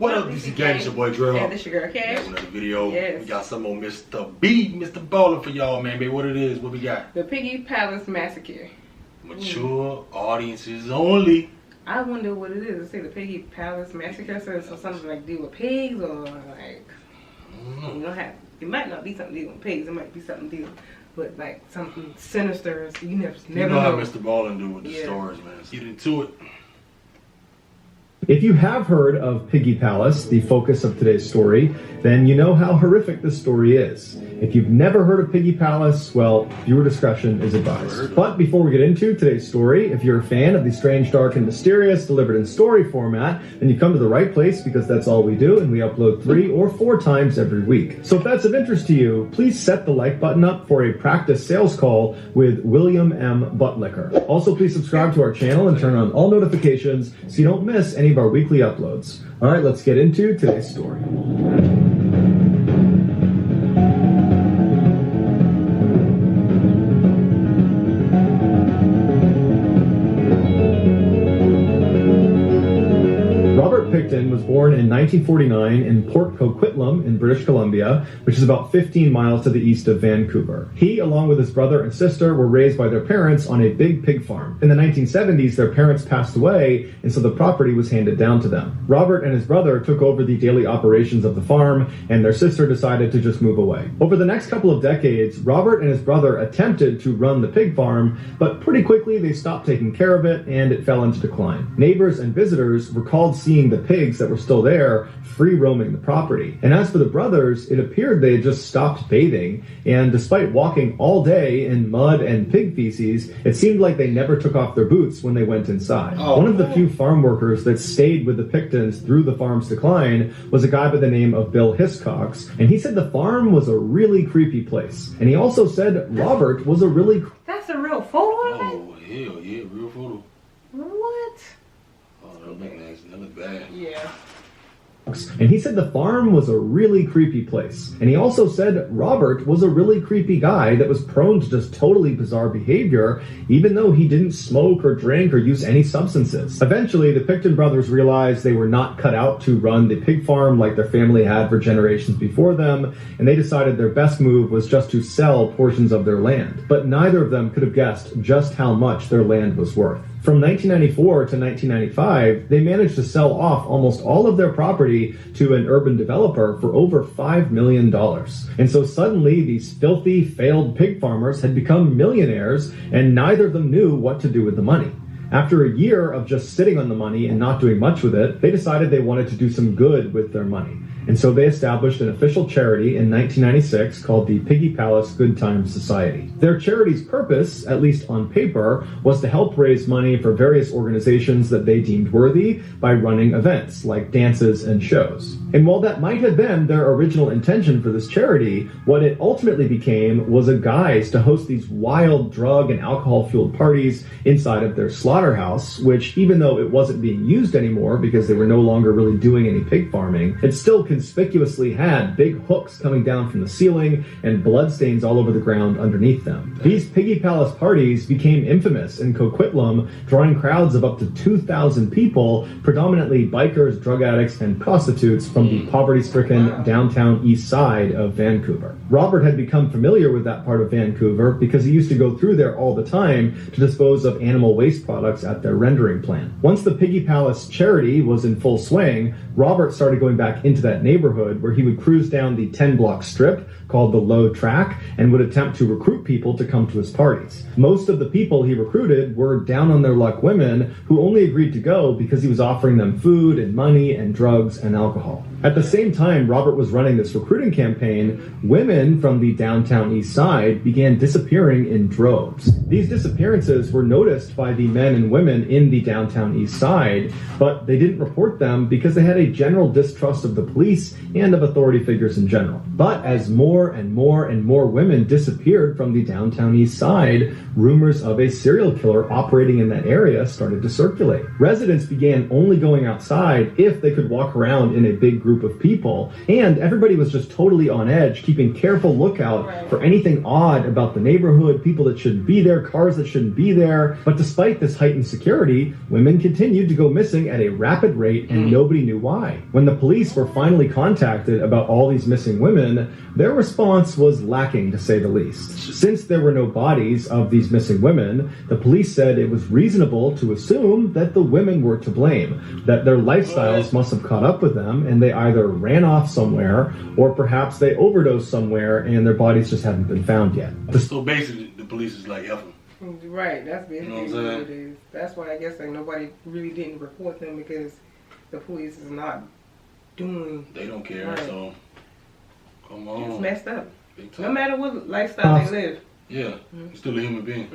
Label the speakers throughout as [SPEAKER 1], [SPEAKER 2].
[SPEAKER 1] What up, DC Gang? It's your boy DreadHawk.
[SPEAKER 2] Yeah, this your girl, Cash.
[SPEAKER 1] Got another video.
[SPEAKER 2] Yes.
[SPEAKER 1] We got some on Mr. Ballen for y'all, man. Baby, what it is? What we got?
[SPEAKER 2] The Piggy Palace Massacre.
[SPEAKER 1] Mature audiences only.
[SPEAKER 2] I wonder what it is. It say the Piggy Palace Massacre. So it's something like deal with pigs or like you don't have. It might not be something dealing with pigs. It might be something dealing with like something sinister. So you never
[SPEAKER 1] You know
[SPEAKER 2] know.
[SPEAKER 1] how Mr. Ballen do with the stories, man. Let's get into it.
[SPEAKER 3] If you have heard of Piggy Palace, the focus of today's story, then you know how horrific this story is. If you've never heard of Piggy Palace, well, viewer discretion is advised. But before we get into today's story, if you're a fan of the strange, dark, and mysterious delivered in story format, then you've come to the right place because that's all we do, and we upload 3 or 4 times every week. So if that's of interest to you, please set the like button up for a practice sales call with William M. Buttlicker. Also, please subscribe to our channel and turn on all notifications so you don't miss any of our weekly uploads. All right, let's get into today's story. Picton was born in 1949 in Port Coquitlam in British Columbia, which is about 15 miles to the east of Vancouver. He, along with his brother and sister, were raised by their parents on a big pig farm. In the 1970s, their parents passed away, and so the property was handed down to them. Robert and his brother took over the daily operations of the farm, and their sister decided to just move away. Over the next couple of decades, Robert and his brother attempted to run the pig farm, but pretty quickly they stopped taking care of it, and it fell into decline. Neighbors and visitors recalled seeing the pigs that were still there free roaming the property. And as for the brothers, it appeared they had just stopped bathing, and despite walking all day in mud and pig feces, it seemed like they never took off their boots when they went inside. One of the few farm workers that stayed with the Pictons through the farm's decline was a guy by the name of Bill Hiscox, and he said the farm was a really creepy place. And he also said Robert was a really...
[SPEAKER 2] That's a real photo of it?
[SPEAKER 1] Oh, hell yeah, real photo.
[SPEAKER 2] What?
[SPEAKER 1] Oh, that look nice. That look bad.
[SPEAKER 2] Yeah.
[SPEAKER 3] And he said the farm was a really creepy place. And he also said Robert was a really creepy guy that was prone to just totally bizarre behavior, even though he didn't smoke or drink or use any substances. Eventually, the Picton brothers realized they were not cut out to run the pig farm like their family had for generations before them, and they decided their best move was just to sell portions of their land. But neither of them could have guessed just how much their land was worth. From 1994 to 1995, they managed to sell off almost all of their property to an urban developer for over $5 million. And so suddenly, these filthy, failed pig farmers had become millionaires, and neither of them knew what to do with the money. After a year of just sitting on the money and not doing much with it, they decided they wanted to do some good with their money. And so they established an official charity in 1996 called the Piggy Palace Good Times Society. Their charity's purpose, at least on paper, was to help raise money for various organizations that they deemed worthy by running events like dances and shows. And while that might have been their original intention for this charity, what it ultimately became was a guise to host these wild drug and alcohol-fueled parties inside of their slaughterhouse, which, even though it wasn't being used anymore because they were no longer really doing any pig farming, it still conspicuously had big hooks coming down from the ceiling and bloodstains all over the ground underneath them. These Piggy Palace parties became infamous in Coquitlam, drawing crowds of up to 2,000 people, predominantly bikers, drug addicts, and prostitutes from the poverty-stricken downtown east side of Vancouver. Robert had become familiar with that part of Vancouver because he used to go through there all the time to dispose of animal waste products at their rendering plant. Once the Piggy Palace charity was in full swing, Robert started going back into that neighborhood where he would cruise down the 10-block strip called the Low Track and would attempt to recruit people to come to his parties. Most of the people he recruited were down-on-their-luck women who only agreed to go because he was offering them food and money and drugs and alcohol. At the same time Robert was running this recruiting campaign, women from the downtown east side began disappearing in droves. These disappearances were noticed by the men and women in the downtown east side, but they didn't report them because they had a general distrust of the police and of authority figures in general. But as more and more women disappeared from the downtown east side, rumors of a serial killer operating in that area started to circulate. Residents began only going outside if they could walk around in a big group of people, and everybody was just totally on edge, keeping careful careful lookout for anything odd about the neighborhood, people that shouldn't be there, cars that shouldn't be there. But despite this heightened security, women continued to go missing at a rapid rate, and nobody knew why. When the police were finally contacted about all these missing women, their response was lacking, to say the least. Since there were no bodies of these missing women, the police said it was reasonable to assume that the women were to blame, that their lifestyles must have caught up with them, and they either ran off somewhere, or perhaps they overdosed somewhere and their bodies just haven't been found yet.
[SPEAKER 1] So basically, the police is like, F them.
[SPEAKER 2] Right, that's basically what it is. That's why I guess like nobody really didn't report them, because the police is not doing.
[SPEAKER 1] They don't care,
[SPEAKER 2] right.
[SPEAKER 1] So come on.
[SPEAKER 2] It's messed up. No matter what lifestyle they live.
[SPEAKER 1] Yeah, you're still a human being.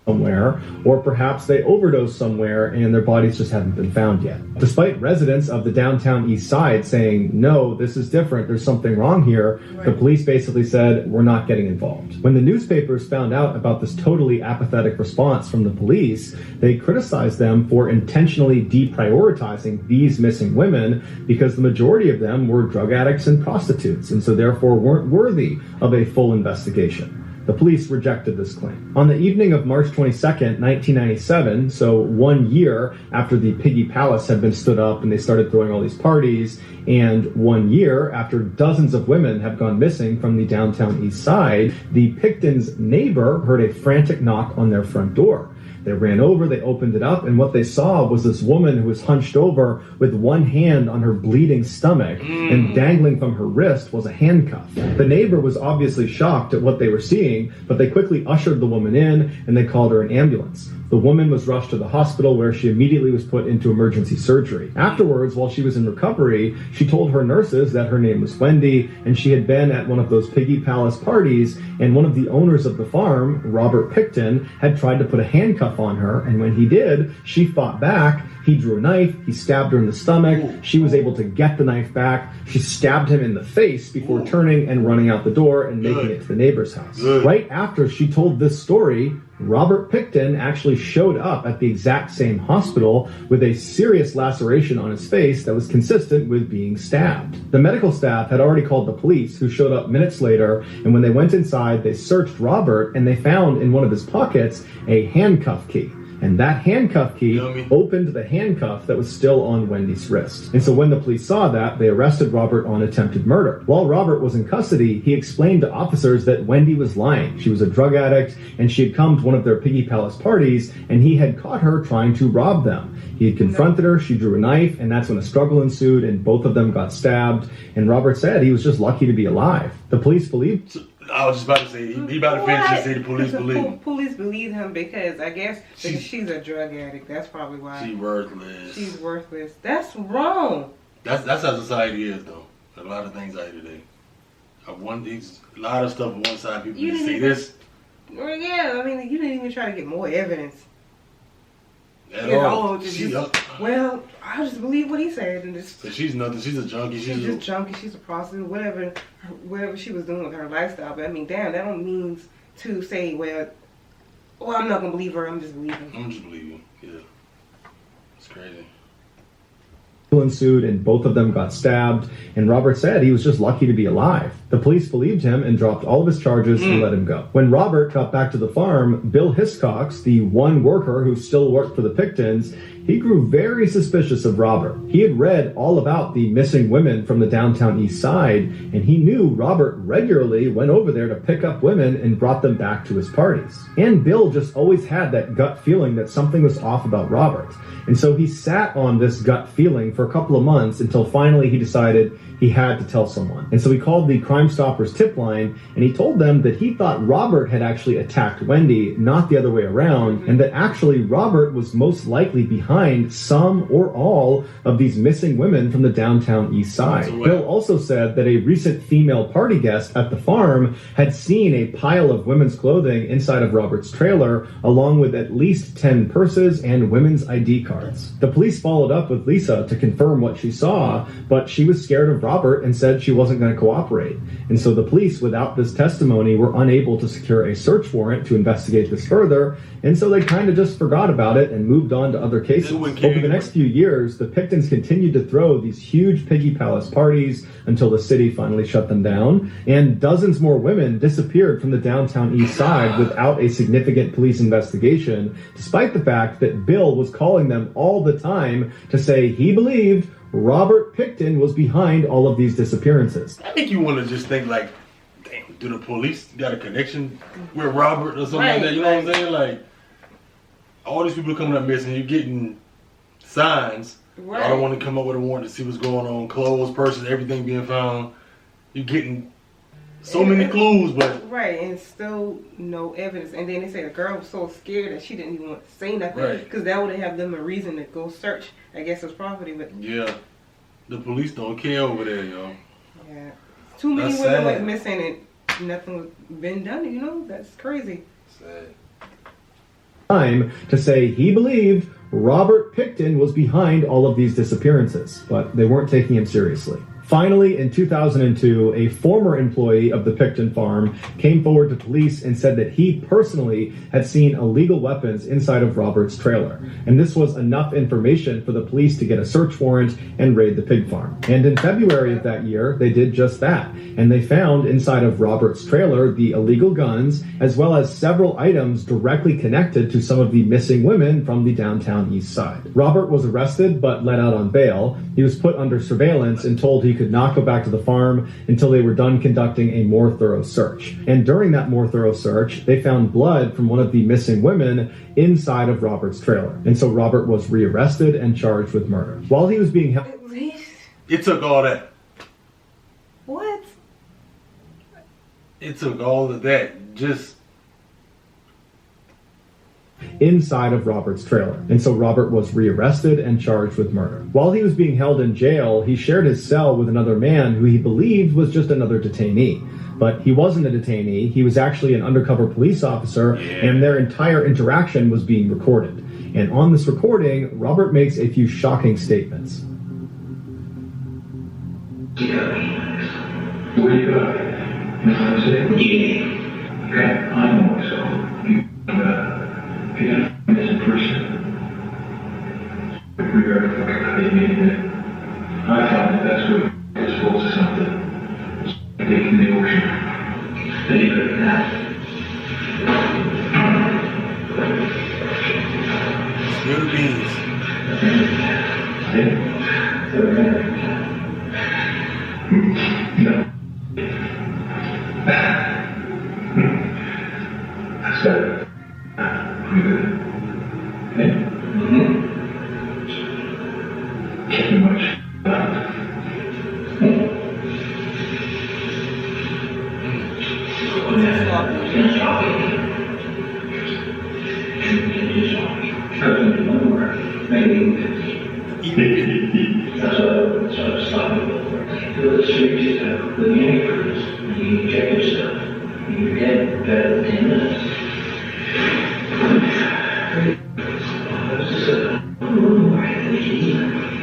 [SPEAKER 3] Somewhere, or perhaps they overdosed somewhere and their bodies just haven't been found yet. Despite residents of the downtown east side saying, no, this is different, there's something wrong here, the police basically said, we're not getting involved. When the newspapers found out about this totally apathetic response from the police, they criticized them for intentionally deprioritizing these missing women because the majority of them were drug addicts and prostitutes, and so therefore weren't worthy of a full investigation. The police rejected this claim. On the evening of March 22nd, 1997, so 1 year after the Piggy Palace had been stood up and they started throwing all these parties, and 1 year after dozens of women have gone missing from the downtown east side, the Picton's neighbor heard a frantic knock on their front door. They ran over, they opened it up, and what they saw was this woman who was hunched over with one hand on her bleeding stomach, and dangling from her wrist was a handcuff. The neighbor was obviously shocked at what they were seeing, but they quickly ushered the woman in, and they called her an ambulance. The woman was rushed to the hospital, where she immediately was put into emergency surgery. Afterwards, while she was in recovery, she told her nurses that her name was Wendy, and she had been at one of those Piggy Palace parties, and one of the owners of the farm, Robert Picton, had tried to put a handcuff on her, and when he did, she fought back. He drew a knife, he stabbed her in the stomach, she was able to get the knife back, she stabbed him in the face before turning and running out the door and making it to the neighbor's house. Right after she told this story, Robert Picton actually showed up at the exact same hospital with a serious laceration on his face that was consistent with being stabbed. The medical staff had already called the police, who showed up minutes later, and when they went inside, they searched Robert, and they found in one of his pockets a handcuff key. And that handcuff key opened the handcuff that was still on Wendy's wrist. And so when the police saw that, they arrested Robert on attempted murder. While Robert was in custody, he explained to officers that Wendy was lying. She was a drug addict, and she had come to one of their Piggy Palace parties, and he had caught her trying to rob them. He had confronted her, she drew a knife, and that's when a struggle ensued, and both of them got stabbed. And Robert said he was just lucky to be alive. The police believed...
[SPEAKER 1] I was just about to say, he about to finish and say the police believe him.
[SPEAKER 2] Police believe him because, I guess, because she's a drug addict. That's probably why.
[SPEAKER 1] She's worthless.
[SPEAKER 2] She's worthless. That's wrong.
[SPEAKER 1] That's how society is, though. A lot of things out here today. A lot of stuff on one side, people just say this.
[SPEAKER 2] Well, yeah, I mean, you didn't even try to get more evidence.
[SPEAKER 1] At all.
[SPEAKER 2] Well, I just believe what he said. And just,
[SPEAKER 1] so she's nothing. She's a junkie.
[SPEAKER 2] She's just junkie. She's a prostitute. Whatever she was doing with her lifestyle. But I mean, damn, that don't mean to say, well, I'm not gonna believe her. I'm just believing.
[SPEAKER 1] I'm just believing. Yeah, it's crazy.
[SPEAKER 3] Ensued, and both of them got stabbed, and Robert said he was just lucky to be alive. The police believed him and dropped all of his charges and let him go. When Robert got back to the farm, Bill Hiscox, the one worker who still worked for the Pictons, he grew very suspicious of Robert. He had read all about the missing women from the downtown east side, and he knew Robert regularly went over there to pick up women and brought them back to his parties. And Bill just always had that gut feeling that something was off about Robert. And so he sat on this gut feeling for a couple of months until finally he decided he had to tell someone. And so he called the Crime Stoppers tip line, and he told them that he thought Robert had actually attacked Wendy, not the other way around, and that actually Robert was most likely behind some or all of these missing women from the downtown east side. Bill also said that a recent female party guest at the farm had seen a pile of women's clothing inside of Robert's trailer, along with at least 10 purses and women's ID cards. The police followed up with Lisa to confirm what she saw, but she was scared of Robert and said she wasn't going to cooperate. And so the police, without this testimony, were unable to secure a search warrant to investigate this further, and so they kind of just forgot about it and moved on to other cases. Over the next few years, the Pictons continued to throw these huge Piggy Palace parties until the city finally shut them down, and dozens more women disappeared from the downtown east side without a significant police investigation, despite the fact that Bill was calling them all the time to say he believed Robert Picton was behind all of these disappearances.
[SPEAKER 1] I think you want to just think like, damn, do the police got a connection with Robert or something like that? You know what I'm saying? Like, all these people coming up missing, you're getting signs. I don't want to come up with a warrant to see what's going on. Clothes, purses, everything being found. You're getting so many clues, but...
[SPEAKER 2] Right, and still no evidence. And then they say the girl was so scared that she didn't even want to say nothing. Because that would have them a reason to go search, I guess, his property. But
[SPEAKER 1] yeah, the police don't care over there, yo.
[SPEAKER 2] Yeah. Too many women went missing and nothing was been done, you know? That's crazy.
[SPEAKER 1] Sad.
[SPEAKER 3] Time to say he believed Robert Picton was behind all of these disappearances, but they weren't taking him seriously. Finally, in 2002, a former employee of the Picton farm came forward to police and said that he personally had seen illegal weapons inside of Robert's trailer. And this was enough information for the police to get a search warrant and raid the pig farm. And in February of that year, they did just that. And they found inside of Robert's trailer the illegal guns, as well as several items directly connected to some of the missing women from the downtown east side. Robert was arrested but let out on bail. He was put under surveillance and told he could not go back to the farm until they were done conducting a more thorough search. And during that more thorough search, they found blood from one of the missing women inside of Robert's trailer. And so Robert was rearrested and charged with murder. While he was being held...
[SPEAKER 1] It took all that.
[SPEAKER 2] What?
[SPEAKER 1] It took all of that. Just...
[SPEAKER 3] inside of Robert's trailer. And so Robert was rearrested and charged with murder. While he was being held in jail, he shared his cell with another man who he believed was just another detainee. But he wasn't a detainee, he was actually an undercover police officer, and their entire interaction was being recorded. And on this recording, Robert makes a few shocking statements.
[SPEAKER 4] Where you got it? Yeah. Okay, I know so. You gotta find this person. We gotta fucking admit it. I found the best way to dispose of something. Take in the ocean. Then you got that.
[SPEAKER 1] Little beans.
[SPEAKER 4] No. That's it. Pretty good. Yeah. Pretty much. That's what I was talking about. You're the strangest type with the anchors. You check yourself. You're dead better than 10 minutes.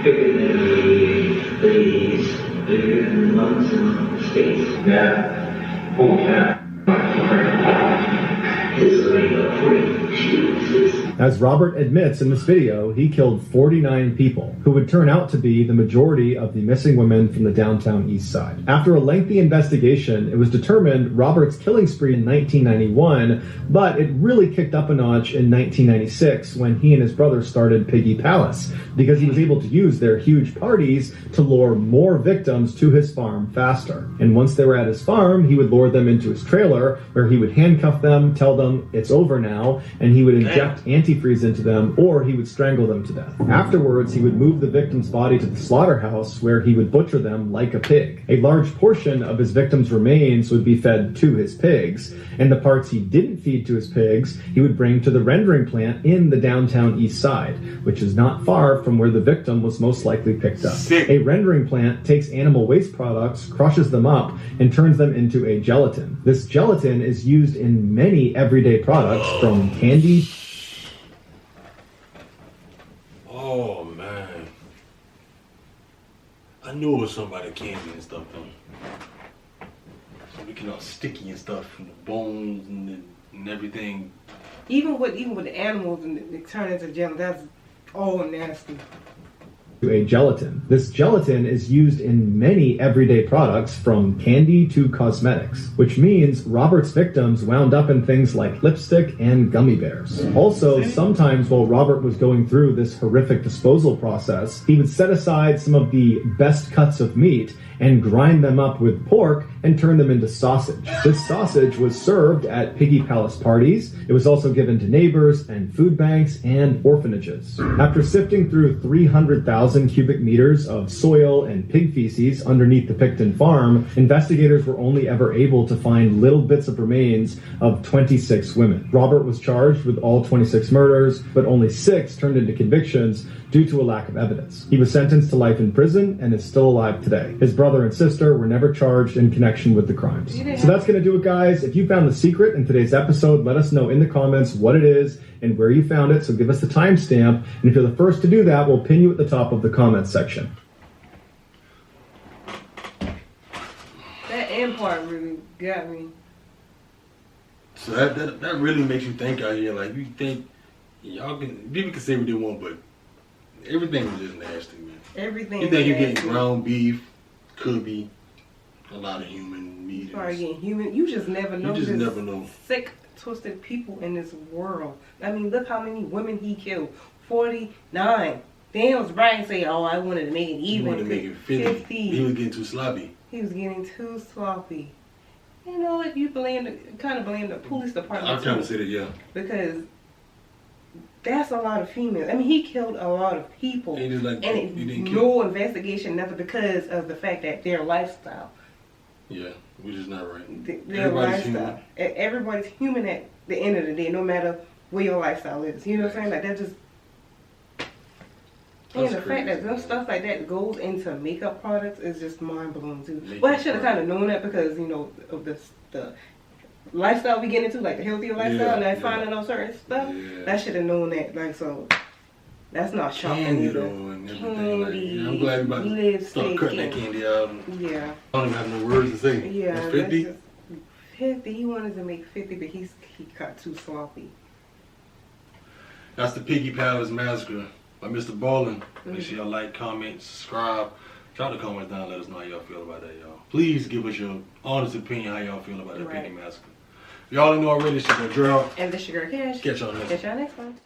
[SPEAKER 4] Bigger than these, bigger than lungs in the States. Yeah. Oh, yeah. This is like a free Jesus.
[SPEAKER 3] As Robert admits in this video, he killed 49 people, who would turn out to be the majority of the missing women from the downtown east side. After a lengthy investigation, it was determined Robert's killing spree in 1991, but it really kicked up a notch in 1996 when he and his brother started Piggy Palace, because he was able to use their huge parties to lure more victims to his farm faster. And once they were at his farm, he would lure them into his trailer, where he would handcuff them, tell them it's over now, and he would inject antifreeze into them, or he would strangle them to death. Afterwards, he would move the victim's body to the slaughterhouse, where he would butcher them like a pig. A large portion of his victim's remains would be fed to his pigs, and the parts he didn't feed to his pigs, he would bring to the rendering plant in the downtown east side, which is not far from where the victim was most likely picked up. A rendering plant takes animal waste products, crushes them up, and turns them into a gelatin. This gelatin is used in many everyday products, from candy.
[SPEAKER 1] Oh man, I knew it was somebody candy and stuff though. So we can all sticky and stuff from the bones and everything.
[SPEAKER 2] Even with the animals and they turn into gel, that's Oh, nasty.
[SPEAKER 3] A gelatin. This gelatin is used in many everyday products from candy to cosmetics, which means Robert's victims wound up in things like lipstick and gummy bears. Also, sometimes while Robert was going through this horrific disposal process, he would set aside some of the best cuts of meat and grind them up with pork and turn them into sausage. This sausage was served at Piggy Palace parties. It was also given to neighbors and food banks and orphanages. After sifting through 300,000 cubic meters of soil and pig feces underneath the Picton farm, investigators were only ever able to find little bits of remains of 26 women. Robert was charged with all 26 murders, but only 6 turned into convictions due to a lack of evidence. He was sentenced to life in prison and is still alive today. His brother and sister were never charged in connection with the crimes. So that's going to do it, guys. If you found the secret in today's episode, let us know in the comments what it is and where you found it, so give us the timestamp. And if you're the first to do that, we'll pin you at the top of the comments section.
[SPEAKER 2] That end part really got me.
[SPEAKER 1] So that really makes you think out here. Like, you think y'all can, people can say what they want, but everything was just nasty, man.
[SPEAKER 2] Everything.
[SPEAKER 1] You think you're getting ground beef, could be a lot of human meat.
[SPEAKER 2] You are getting human. You just never know.
[SPEAKER 1] You just never know.
[SPEAKER 2] Sick, twisted people in this world. I mean, look how many women he killed. 49. Then Brian say, "Oh, I wanted to make it even."
[SPEAKER 1] He wanted to make it 50. He was getting too sloppy.
[SPEAKER 2] He was getting too sloppy. You know what? You kind of blame the police department.
[SPEAKER 1] I'm trying to say that, yeah.
[SPEAKER 2] Because that's a lot of females. I mean, he killed a lot of people.
[SPEAKER 1] And,
[SPEAKER 2] no investigation, nothing, because of the fact that their lifestyle.
[SPEAKER 1] Yeah, which is not right.
[SPEAKER 2] Their lifestyle. Everybody's human at the end of the day, no matter where your lifestyle is. You know what I'm saying? Like, that just... And the fact that stuff like that goes into makeup products is just mind-blowing, too. Well, I should have kind of known that because, you know, of the lifestyle we get into, like the healthier lifestyle, and I finding out certain stuff. Yeah. I should have known that. Like, so that's not shocking either.
[SPEAKER 1] And everything. Like, I'm glad everybody about to start cutting that candy out.
[SPEAKER 2] Yeah.
[SPEAKER 1] I don't even have no words to say.
[SPEAKER 2] Yeah.
[SPEAKER 1] That's 50?
[SPEAKER 2] 50. He wanted to make 50, but he got too sloppy.
[SPEAKER 1] That's the Piggy Palace Massacre by MrBallen. Make sure y'all like, comment, subscribe. Drop the comments down. Let us know how y'all feel about that, y'all. Please give us your honest opinion how y'all feel about that Piggy Massacre. If y'all don't know already, it's your girl DreadHawk.
[SPEAKER 2] And this your girl Cash.
[SPEAKER 1] Catch y'all next one.